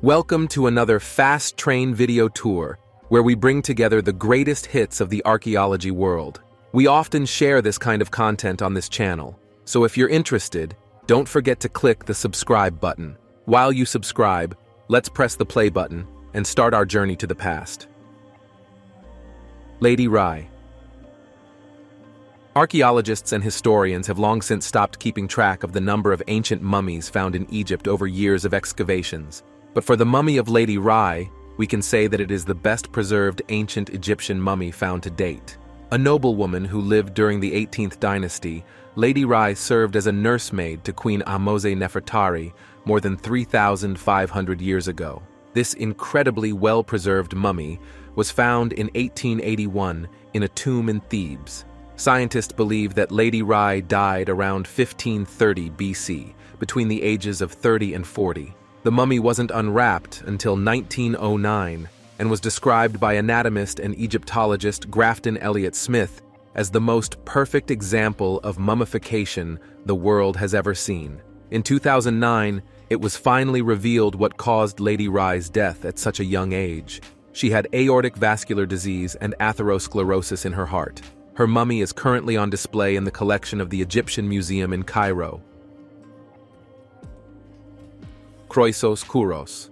Welcome to another fast train video tour where we bring together the greatest hits of the archaeology world. We often share this kind of content on this channel, so if you're interested, don't forget to click the subscribe button. While you subscribe, let's press the play button and start our journey to the past. Lady Rye. Archaeologists and historians have long since stopped keeping track of the number of ancient mummies found in Egypt over years of excavations. But for the mummy of Lady Rye, we can say that it is the best preserved ancient Egyptian mummy found to date. A noblewoman who lived during the 18th dynasty, Lady Rye served as a nursemaid to Queen Ahmose Nefertari more than 3,500 years ago. This incredibly well-preserved mummy was found in 1881 in a tomb in Thebes. Scientists believe that Lady Rye died around 1530 BC, between the ages of 30 and 40. The mummy wasn't unwrapped until 1909 and was described by anatomist and Egyptologist Grafton Elliott Smith as the most perfect example of mummification the world has ever seen. In 2009, it was finally revealed what caused Lady Rye's death at such a young age. She had aortic vascular disease and atherosclerosis in her heart. Her mummy is currently on display in the collection of the Egyptian Museum in Cairo. Kroisos Kouros.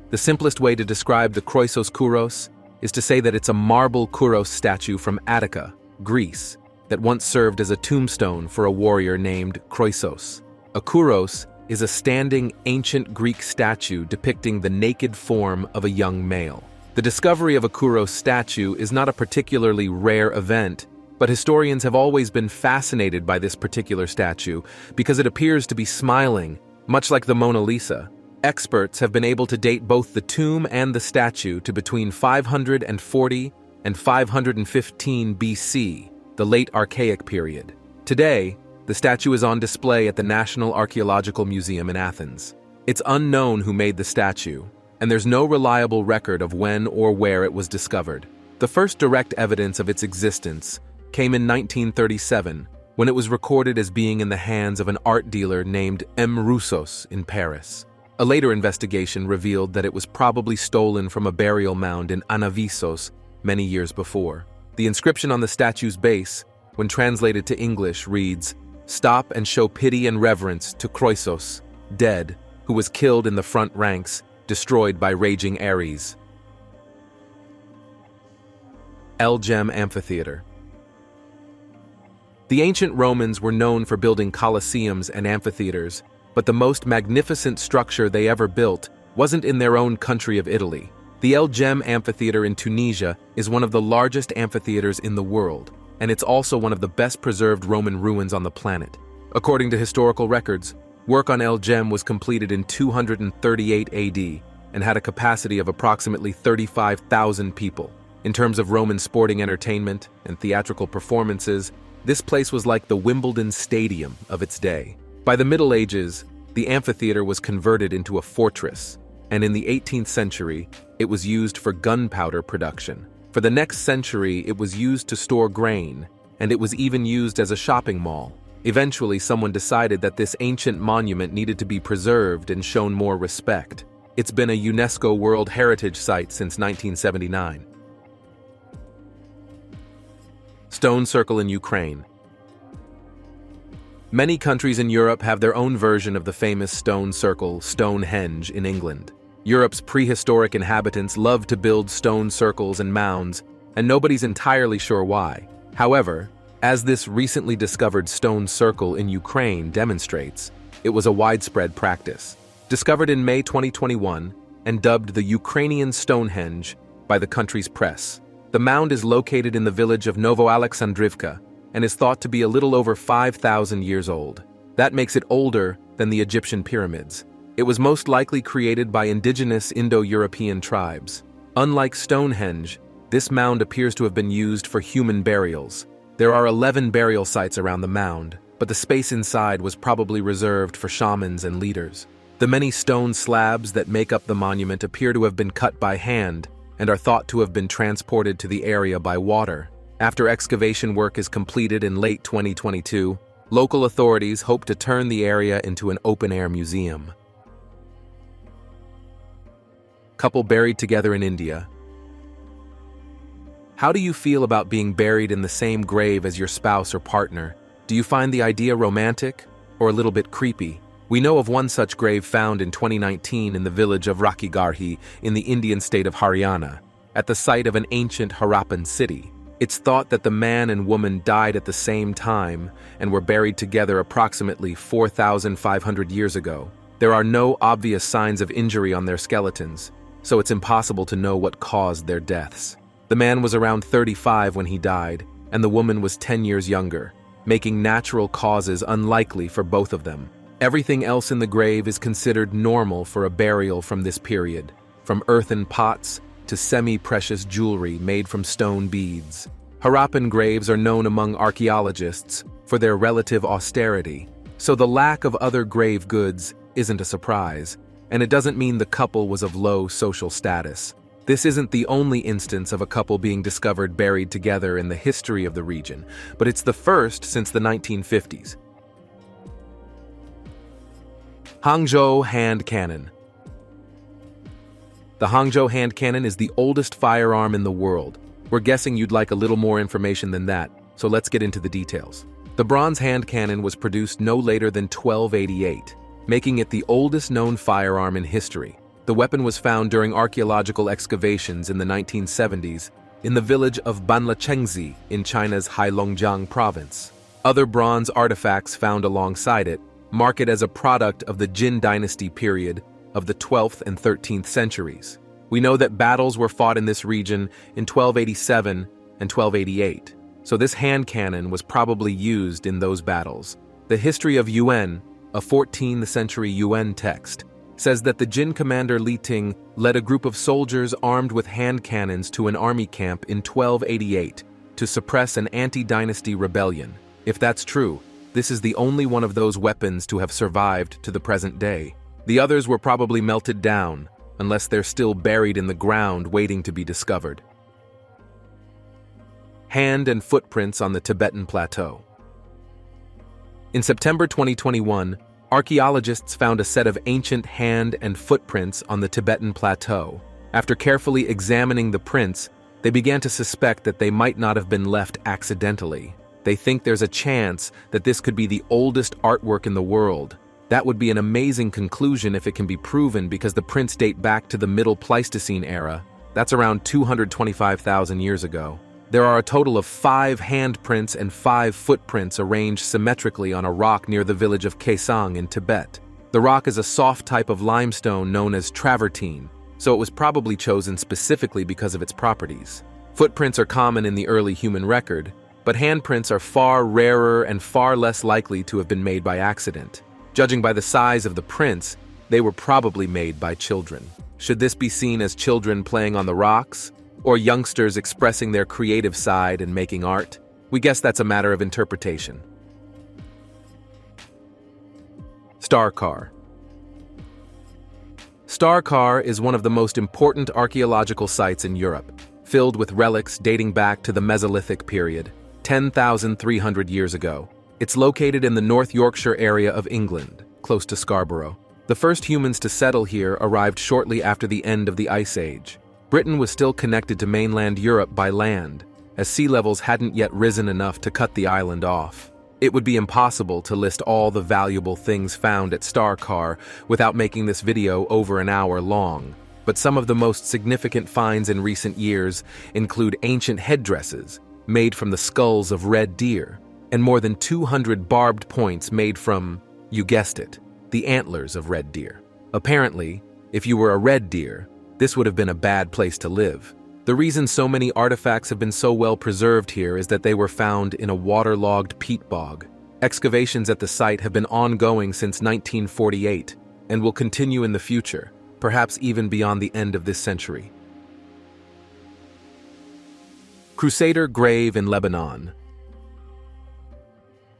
The simplest way to describe the Kroisos Kouros is to say that it's a marble Kouros statue from Attica, Greece, that once served as a tombstone for a warrior named Kroisos. A Kouros is a standing ancient Greek statue depicting the naked form of a young male. The discovery of a Kouros statue is not a particularly rare event, but historians have always been fascinated by this particular statue because it appears to be smiling, much like the Mona Lisa. Experts have been able to date both the tomb and the statue to between 540 and 515 BC, the late Archaic period. Today, the statue is on display at the National Archaeological Museum in Athens. It's unknown who made the statue, and there's no reliable record of when or where it was discovered. The first direct evidence of its existence came in 1937, when it was recorded as being in the hands of an art dealer named M. Roussos in Paris. A later investigation revealed that it was probably stolen from a burial mound in Anavissos many years before. The inscription on the statue's base, when translated to English, reads, "Stop and show pity and reverence to Kroisos, dead, who was killed in the front ranks, destroyed by raging Ares." El Gem Amphitheater. The ancient Romans were known for building colosseums and amphitheaters, but the most magnificent structure they ever built wasn't in their own country of Italy. The El Gem Amphitheater in Tunisia is one of the largest amphitheaters in the world, and it's also one of the best preserved Roman ruins on the planet. According to historical records, work on El Gem was completed in 238 AD and had a capacity of approximately 35,000 people. In terms of Roman sporting entertainment and theatrical performances, this place was like the Wimbledon Stadium of its day. By the Middle Ages, the amphitheater was converted into a fortress, and in the 18th century, it was used for gunpowder production. For the next century, it was used to store grain, and it was even used as a shopping mall. Eventually, someone decided that this ancient monument needed to be preserved and shown more respect. It's been a UNESCO World Heritage Site since 1979. Stone Circle in Ukraine. Many countries in Europe have their own version of the famous stone circle, Stonehenge, in England. Europe's prehistoric inhabitants loved to build stone circles and mounds, and nobody's entirely sure why. However, as this recently discovered stone circle in Ukraine demonstrates, it was a widespread practice. Discovered in May 2021 and dubbed the Ukrainian Stonehenge by the country's press. The mound is located in the village of Novoalexandrivka and is thought to be a little over 5,000 years old. That makes it older than the Egyptian pyramids. It was most likely created by indigenous Indo-European tribes. Unlike Stonehenge, this mound appears to have been used for human burials. There are 11 burial sites around the mound, but the space inside was probably reserved for shamans and leaders. The many stone slabs that make up the monument appear to have been cut by hand and are thought to have been transported to the area by water. After excavation work is completed in late 2022, local authorities hope to turn the area into an open-air museum. couple buried together in India. How do you feel about being buried in the same grave as your spouse or partner? Do you find the idea romantic or a little bit creepy? We know of one such grave found in 2019 in the village of Rakhigarhi in the Indian state of Haryana, at the site of an ancient Harappan city. It's thought that the man and woman died at the same time and were buried together approximately 4,500 years ago. There are no obvious signs of injury on their skeletons, so it's impossible to know what caused their deaths. The man was around 35 when he died, and the woman was 10 years younger, making natural causes unlikely for both of them. Everything else in the grave is considered normal for a burial from this period, from earthen pots to semi-precious jewelry made from stone beads. Harappan graves are known among archaeologists for their relative austerity, so the lack of other grave goods isn't a surprise, and it doesn't mean the couple was of low social status. This isn't the only instance of a couple being discovered buried together in the history of the region, but it's the first since the 1950s. Hangzhou hand cannon. The Hangzhou hand cannon is the oldest firearm in the world. We're guessing you'd like a little more information than that, so let's get into the details. The bronze hand cannon was produced no later than 1288, making it the oldest known firearm in history. The weapon was found during archaeological excavations in the 1970s in the village of Banlachengzi in China's Heilongjiang province. Other bronze artifacts found alongside it mark it as a product of the Jin dynasty period of the 12th and 13th centuries. We know that battles were fought in this region in 1287 and 1288, so this hand cannon was probably used in those battles. The History of Yuan, a 14th century Yuan text, says that the Jin commander Li Ting led a group of soldiers armed with hand cannons to an army camp in 1288 to suppress an anti-dynasty rebellion. If that's true, this is the only one of those weapons to have survived to the present day. The others were probably melted down, unless they're still buried in the ground waiting to be discovered. Hand and footprints on the Tibetan plateau. In September 2021, archaeologists found a set of ancient hand and footprints on the Tibetan plateau. After carefully examining the prints, they began to suspect that they might not have been left accidentally. They think there's a chance that this could be the oldest artwork in the world. That would be an amazing conclusion if it can be proven, because the prints date back to the Middle Pleistocene era. That's around 225,000 years ago. There are a total of 5 handprints and 5 footprints arranged symmetrically on a rock near the village of Kaesang in Tibet. The rock is a soft type of limestone known as travertine, so it was probably chosen specifically because of its properties. Footprints are common in the early human record, but handprints are far rarer and far less likely to have been made by accident. Judging by the size of the prints, they were probably made by children. Should this be seen as children playing on the rocks, or youngsters expressing their creative side and making art? We guess that's a matter of interpretation. Star Car. Star Car is one of the most important archaeological sites in Europe, filled with relics dating back to the Mesolithic period, 10,300 years ago. It's located in the North Yorkshire area of England, close to Scarborough. The first humans to settle here arrived shortly after the end of the Ice Age. Britain was still connected to mainland Europe by land, as sea levels hadn't yet risen enough to cut the island off. It would be impossible to list all the valuable things found at Star Car without making this video over an hour long, but some of the most significant finds in recent years include ancient headdresses made from the skulls of red deer, and more than 200 barbed points made from, you guessed it, the antlers of red deer. Apparently, if you were a red deer, this would have been a bad place to live. The reason so many artifacts have been so well preserved here is that they were found in a waterlogged peat bog. Excavations at the site have been ongoing since 1948 and will continue in the future, perhaps even beyond the end of this century. Crusader grave in Lebanon.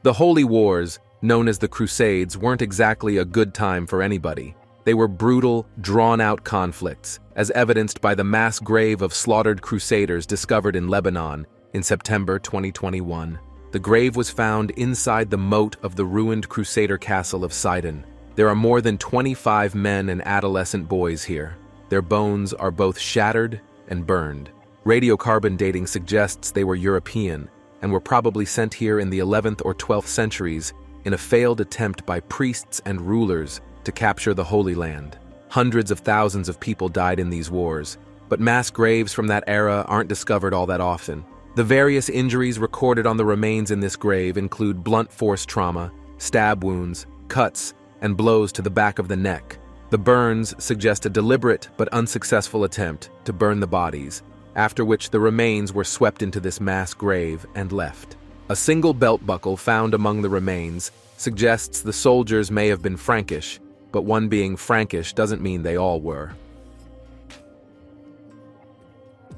The Holy Wars, known as the Crusades, weren't exactly a good time for anybody. They were brutal, drawn-out conflicts, as evidenced by the mass grave of slaughtered crusaders discovered in Lebanon in September 2021. The grave was found inside the moat of the ruined Crusader castle of Sidon. There are more than 25 men and adolescent boys here. Their bones are both shattered and burned. Radiocarbon dating suggests they were European and were probably sent here in the 11th or 12th centuries in a failed attempt by priests and rulers to capture the Holy Land. Hundreds of thousands of people died in these wars, but mass graves from that era aren't discovered all that often. The various injuries recorded on the remains in this grave include blunt force trauma, stab wounds, cuts, and blows to the back of the neck. The burns suggest a deliberate but unsuccessful attempt to burn the bodies, after which the remains were swept into this mass grave and left. A single belt buckle found among the remains suggests the soldiers may have been Frankish, but one being Frankish doesn't mean they all were.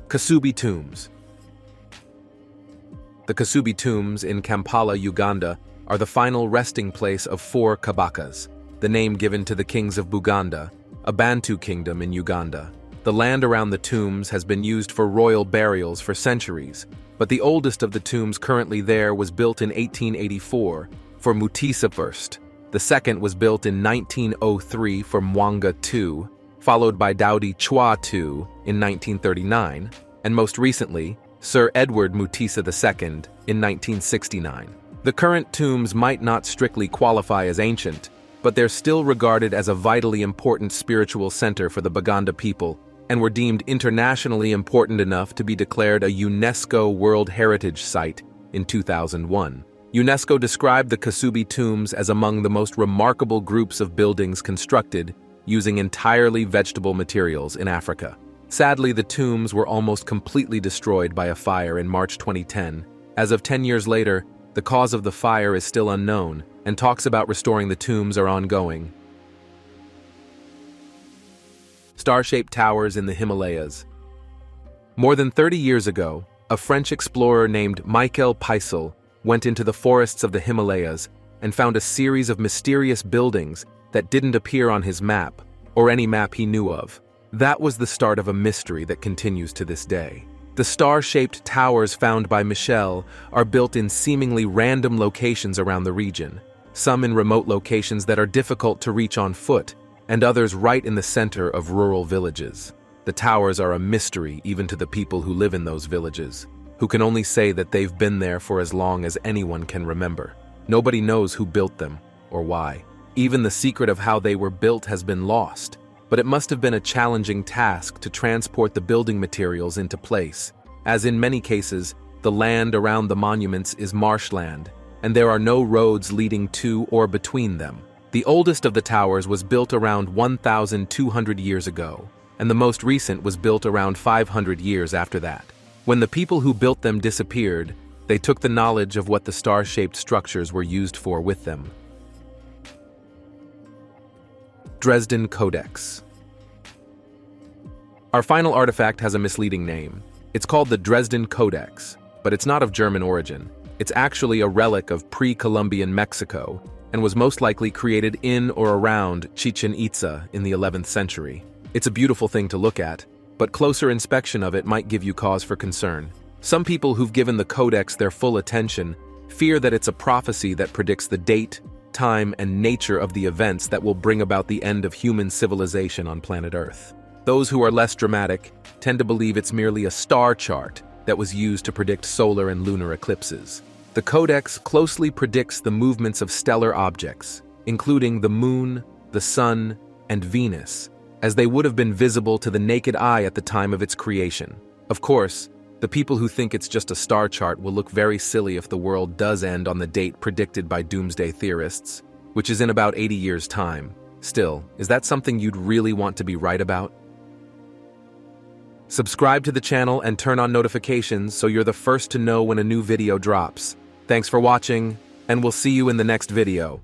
Kasubi tombs. The Kasubi tombs in Kampala, Uganda, are the final resting place of 4 Kabakas, the name given to the kings of Buganda, a Bantu kingdom in Uganda. The land around the tombs has been used for royal burials for centuries, but the oldest of the tombs currently there was built in 1884 for Mutisa I. The second was built in 1903 for Mwanga II, followed by Daudi Chwa II in 1939, and most recently, Sir Edward Mutisa II in 1969. The current tombs might not strictly qualify as ancient, but they're still regarded as a vitally important spiritual center for the Baganda people and were deemed internationally important enough to be declared a UNESCO World Heritage Site in 2001. UNESCO described the Kasubi tombs as among the most remarkable groups of buildings constructed using entirely vegetable materials in Africa. Sadly, the tombs were almost completely destroyed by a fire in March 2010. As of 10 years later, the cause of the fire is still unknown, and talks about restoring the tombs are ongoing. Star-shaped towers in the Himalayas. More than 30 years ago, a French explorer named Michael Peyssel went into the forests of the Himalayas and found a series of mysterious buildings that didn't appear on his map, or any map he knew of. That was the start of a mystery that continues to this day. The star-shaped towers found by Michel are built in seemingly random locations around the region, some in remote locations that are difficult to reach on foot, and others right in the center of rural villages. The towers are a mystery even to the people who live in those villages, who can only say that they've been there for as long as anyone can remember. Nobody knows who built them or why. Even the secret of how they were built has been lost, but it must have been a challenging task to transport the building materials into place, as in many cases, the land around the monuments is marshland, and there are no roads leading to or between them. The oldest of the towers was built around 1,200 years ago, and the most recent was built around 500 years after that. When the people who built them disappeared, they took the knowledge of what the star-shaped structures were used for with them. Dresden Codex. Our final artifact has a misleading name. It's called the Dresden Codex, but it's not of German origin. It's actually a relic of pre-Columbian Mexico and was most likely created in or around Chichen Itza in the 11th century. It's a beautiful thing to look at, but closer inspection of it might give you cause for concern. Some people who've given the Codex their full attention fear that it's a prophecy that predicts the date, time, and nature of the events that will bring about the end of human civilization on planet Earth. Those who are less dramatic tend to believe it's merely a star chart that was used to predict solar and lunar eclipses. The Codex closely predicts the movements of stellar objects, including the Moon, the Sun, and Venus, as they would have been visible to the naked eye at the time of its creation. Of course, the people who think it's just a star chart will look very silly if the world does end on the date predicted by doomsday theorists, which is in about 80 years' time. Still, is that something you'd really want to be right about? Subscribe to the channel and turn on notifications so you're the first to know when a new video drops. Thanks for watching, and we'll see you in the next video.